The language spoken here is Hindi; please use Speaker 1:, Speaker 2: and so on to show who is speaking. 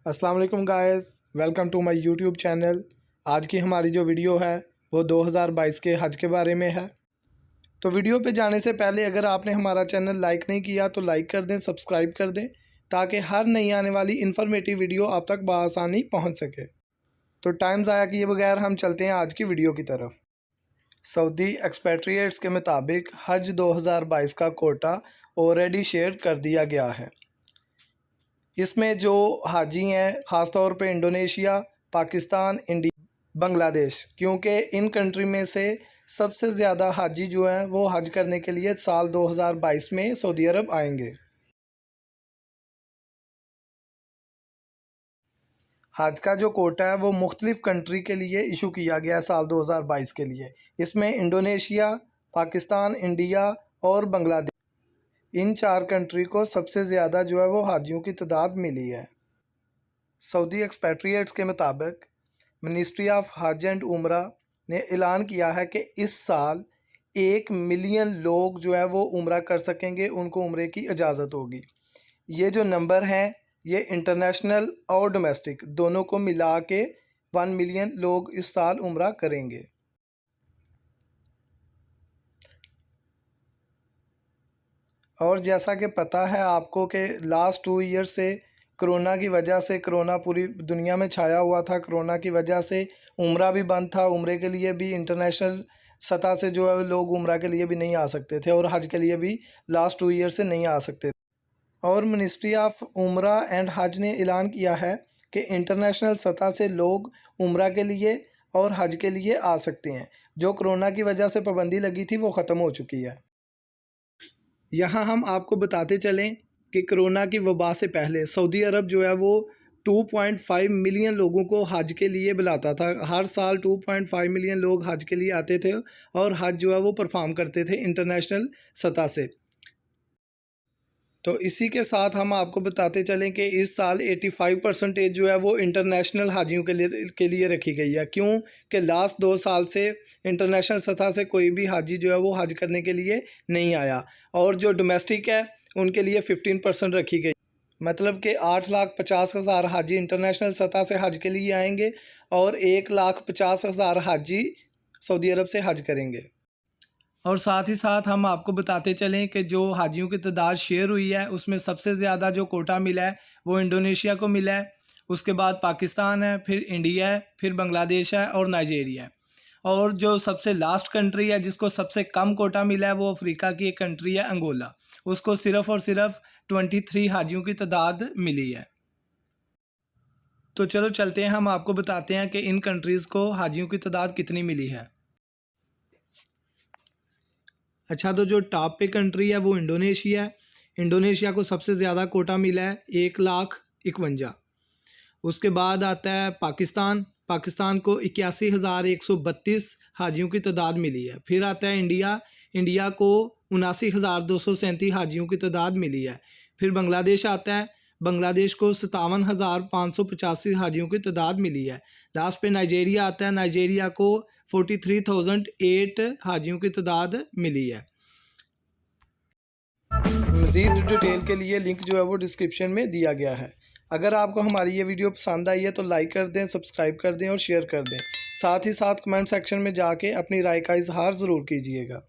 Speaker 1: अस्सलाम वालेकुम guys, welcome to my YouTube channel. आज की हमारी जो वीडियो है वो 2022 के हज के बारे में है। तो वीडियो पे जाने से पहले अगर आपने हमारा चैनल लाइक नहीं किया तो लाइक कर दें, सब्सक्राइब कर दें, ताकि हर नई आने वाली इन्फॉर्मेटिव वीडियो आप तक बआसानी पहुँच सके। तो टाइम ज़ाया किए बगैर हम चलते हैं आज की वीडियो की तरफ। सऊदी एक्सपेट्रिएट्स के मुताबिक हज 2022 का कोटा ऑलरेडी शेयर कर दिया गया है। इसमें जो हाजी हैं ख़ास तौर पे इंडोनेशिया, पाकिस्तान, इंडिया, बांग्लादेश, क्योंकि इन कंट्री में से सबसे ज़्यादा हाजी जो हैं वो हज करने के लिए साल 2022 में सऊदी अरब आएंगे। हज का जो कोटा है वो मुख्तलिफ़ कंट्री के लिए इशू किया गया है साल 2022 के लिए। इसमें इंडोनेशिया, पाकिस्तान, इंडिया और बांग्लादेश, इन 4 कंट्री को सबसे ज़्यादा जो है वो हाजियों की तादाद मिली है। सऊदी एक्सपेट्रिएट्स के मुताबिक मिनिस्ट्री ऑफ हज एंड उम्रा ने ऐलान किया है कि इस साल 1 मिलियन लोग जो है वो उम्रा कर सकेंगे, उनको उम्रे की इजाज़त होगी। ये जो नंबर हैं ये इंटरनेशनल और डोमेस्टिक दोनों को मिला के 1 मिलियन लोग इस साल उम्रा करेंगे। और जैसा कि पता है आपको कि लास्ट 2 ईयर से कोरोना की वजह से, कोरोना पूरी दुनिया में छाया हुआ था, कोरोना की वजह से उम्रा भी बंद था। उम्रे के लिए भी इंटरनेशनल सतह से जो है लोग उम्रा के लिए भी नहीं आ सकते थे और हज के लिए भी लास्ट 2 ईयर से नहीं आ सकते थे। और मिनिस्ट्री ऑफ उम्रा एंड हज ने ऐलान किया है कि इंटरनेशनल सतह से लोग उम्रा के लिए और हज के लिए आ सकते हैं। जो कोरोना की वजह से पाबंदी लगी थी वो ख़त्म हो चुकी है। यहाँ हम आपको बताते चलें कि कोरोना की वबा से पहले सऊदी अरब जो है वो 2.5 मिलियन लोगों को हज के लिए बुलाता था। हर साल 2.5 मिलियन लोग हज के लिए आते थे और हज जो है वो परफॉर्म करते थे इंटरनेशनल सतह से। तो इसी के साथ हम आपको बताते चलें कि इस साल 85% जो है वो इंटरनेशनल हाजियों के लिए रखी गई है। क्यों कि लास्ट 2 साल से इंटरनेशनल सतह से कोई भी हाजी जो है वो हज करने के लिए नहीं आया। और जो डोमेस्टिक है उनके लिए 15% रखी गई। मतलब कि 8,50,000 हाजी इंटरनेशनल सतह से हज के लिए आएंगे और 1,50,000 हाजी सऊदी अरब से हज करेंगे। और साथ ही साथ हम आपको बताते चलें कि जो हाजियों की तादाद शेयर हुई है उसमें सबसे ज़्यादा जो कोटा मिला है वो इंडोनेशिया को मिला है, उसके बाद पाकिस्तान है, फिर इंडिया है, फिर बांग्लादेश है और नाइजीरिया है। और जो सबसे लास्ट कंट्री है जिसको सबसे कम कोटा मिला है वो अफ्रीका की एक कंट्री है अंगोला, उसको सिर्फ़ और सिर्फ 23 हाजियों की तादाद मिली है। तो चलो चलते हैं, हम आपको बताते हैं कि इन कंट्रीज़ को हाजियों की तादाद कितनी मिली है। अच्छा, तो जो टॉप पे कंट्री है वो इंडोनेशिया है। इंडोनेशिया को सबसे ज़्यादा कोटा मिला है 1,51,000। उसके बाद आता है पाकिस्तान। पाकिस्तान को 81,132 हाजियों की तादाद मिली है। फिर आता है इंडिया। इंडिया को 79,237 हाजियों की तादाद मिली है। फिर बांग्लादेश आता है। बांग्लादेश को 57,585 हाजियों की तादाद मिली है। लास्ट पे नाइजीरिया आता है। नाइजीरिया को 43,008 हाजियों की तादाद मिली है। मज़ीद डिटेल के लिए लिंक जो है वो डिस्क्रिप्शन में दिया गया है। अगर आपको हमारी ये वीडियो पसंद आई है तो लाइक कर दें, सब्सक्राइब कर दें और शेयर कर दें। साथ ही साथ कमेंट सेक्शन में जाके अपनी राय का इजहार ज़रूर कीजिएगा।